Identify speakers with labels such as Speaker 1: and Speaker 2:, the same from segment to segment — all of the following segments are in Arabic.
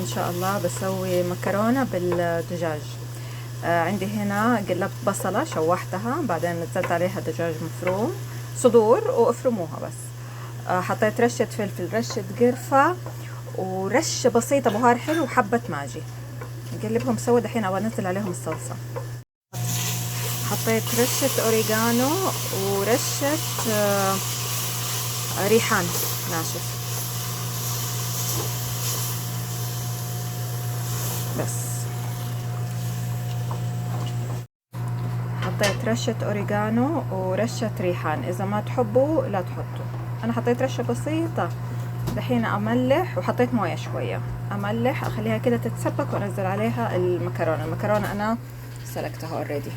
Speaker 1: إن شاء الله بسوي مكرونة بالدجاج. عندي هنا قلبت بصلة شوحتها، بعدين نزلت عليها دجاج مفروم صدور وافرموها بس. حطيت رشة فلفل، رشة قرفة، ورشة بسيطة بهار حلو، وحبة ماجي. نقلبهم سوا. دحين أبغى أنزل عليهم الصلصة. حطيت رشة أوريغانو ورشة ريحان ناشف بس. حطيت رشة أوريغانو ورشة ريحان، إذا ما تحبوا لا تحطوا. أنا حطيت رشة بسيطة. دحين أملح، وحطيت موية شوية. أملح، أخليها كده تتسبك، وأنزل عليها المكرونة أنا سلقتها اوريدي.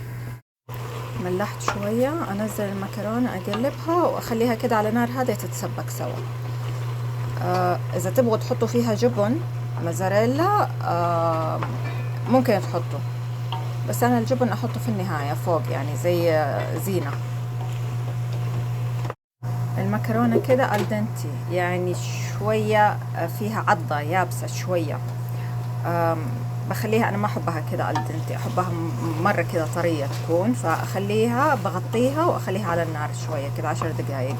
Speaker 1: ملحت شوية، أنزل المكرونة، أقلبها وأخليها كده على نار هادية تتسبك سوا. إذا تبغوا تحطوا فيها جبن موزاريلا ممكن تحطوا، بس أنا الجبن أحطه في النهاية فوق، يعني زي زينة. المكرونة كده الدنتي، يعني شوية فيها عضة يابسة شوية. بخليها، أنا ما أحبها كده الدنتي، أحبها مرة كده طرية تكون، فأخليها بغطيها وأخليها على النار شوية كده 10 دقايق.